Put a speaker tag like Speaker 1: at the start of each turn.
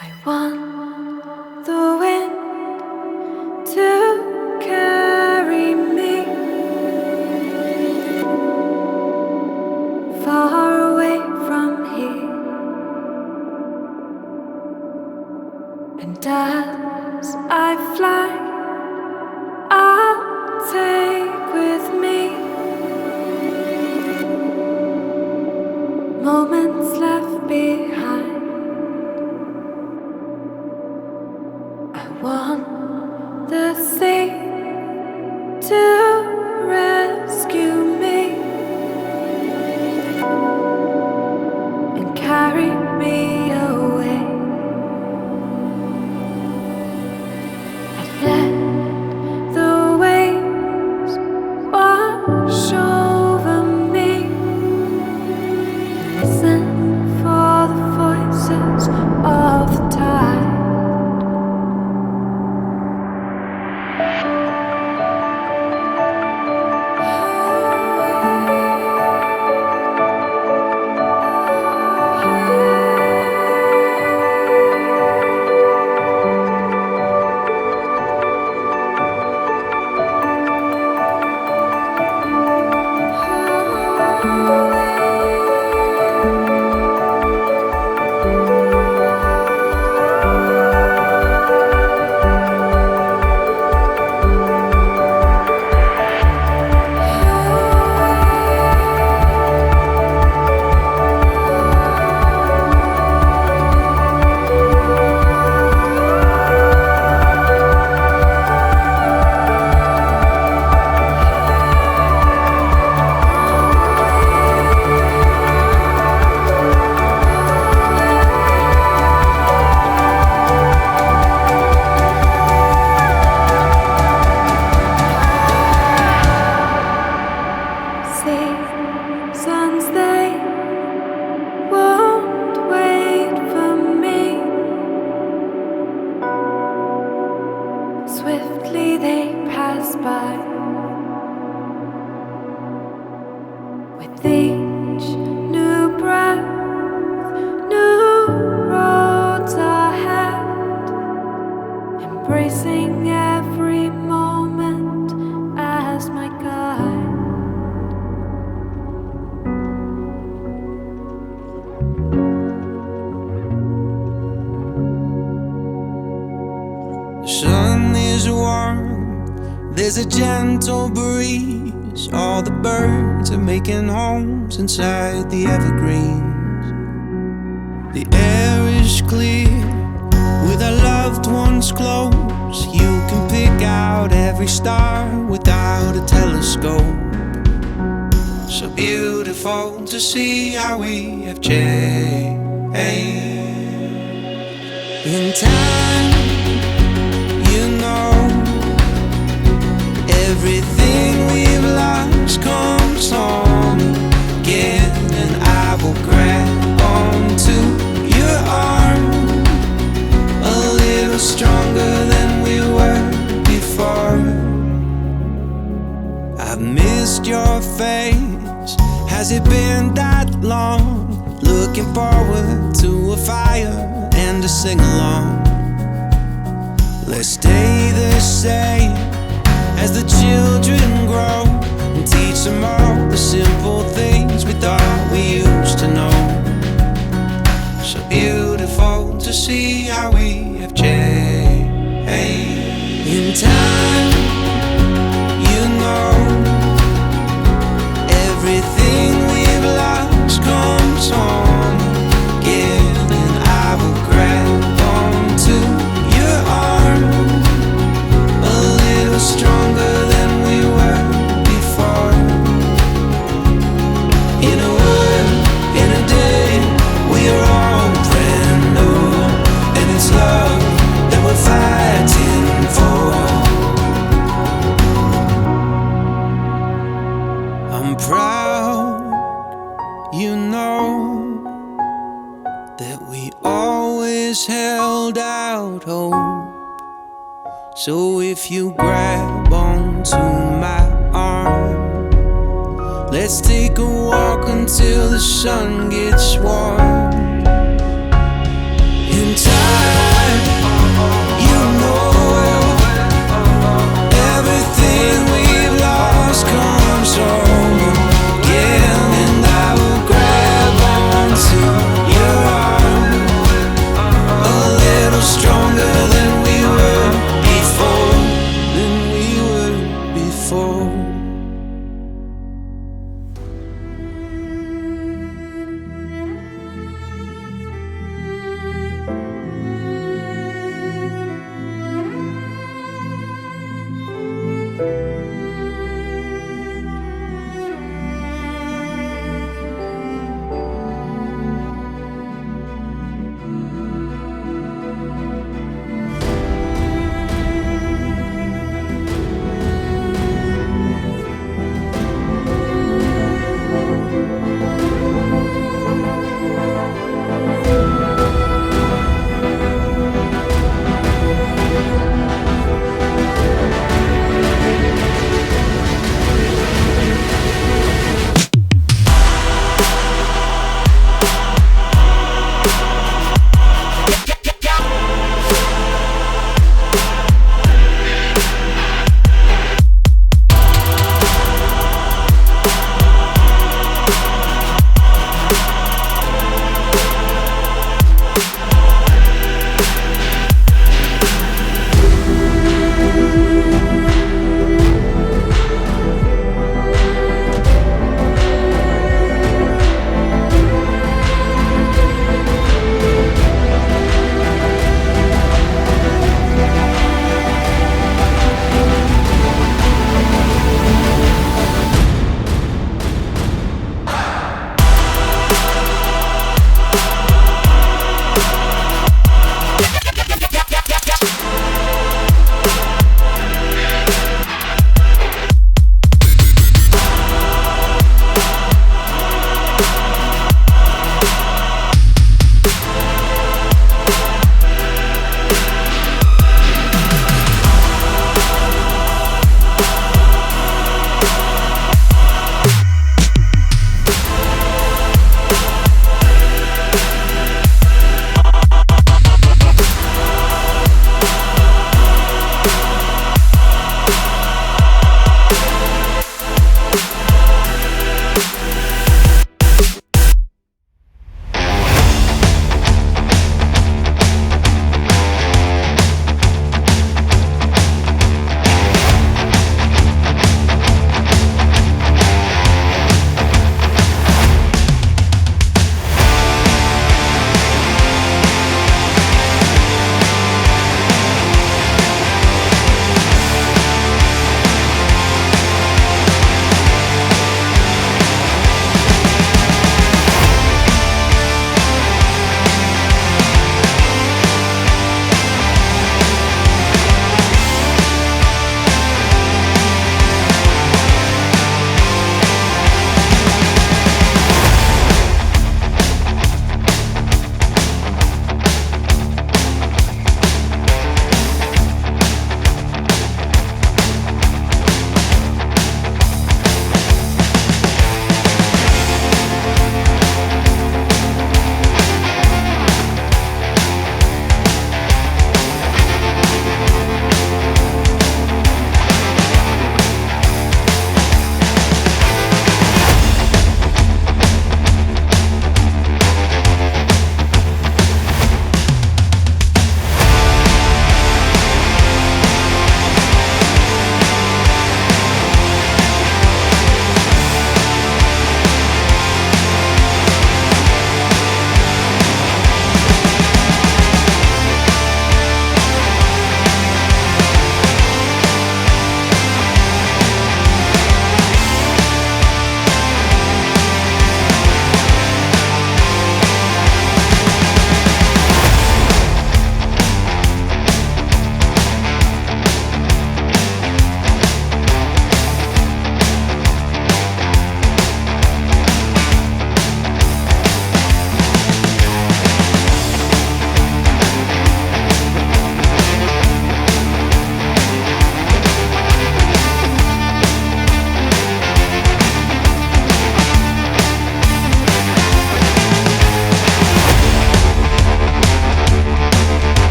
Speaker 1: I want the wind to carry me far away from here, and as I fly, I'll take with me moments left behind. I want the sea to rescue me and carry me away. I let the waves wash over me. Listen for the voices of the tide. Seasons, they won't wait for me. Swiftly they pass by. With each new breath, new roads ahead, embracing every moment as my guide.
Speaker 2: The sun is warm, there's a gentle breeze. All the birds are making homes inside the evergreens. The air is clear, with our loved ones close. You can pick out every star without a telescope. So beautiful to see how we have changed. In time, you know, everything we've lost comes home again, and I will grab onto your arm a little stronger than we were before. I've missed your face, has it been that long? Looking forward to a fire and a sing-along. Let's stay the same as the children grow, and teach them all the simple things we thought we used to know. So beautiful to see how we have changed. In time, you know, everything we've lost comes home again, and I will grab onto your arm a little stronger than we were before. In a world, in a day, we are all brand new, and it's love that we're fighting for. I'm proud, you know, that we always held out hope. So if you grab onto my arm, let's take a walk until the sun gets warm.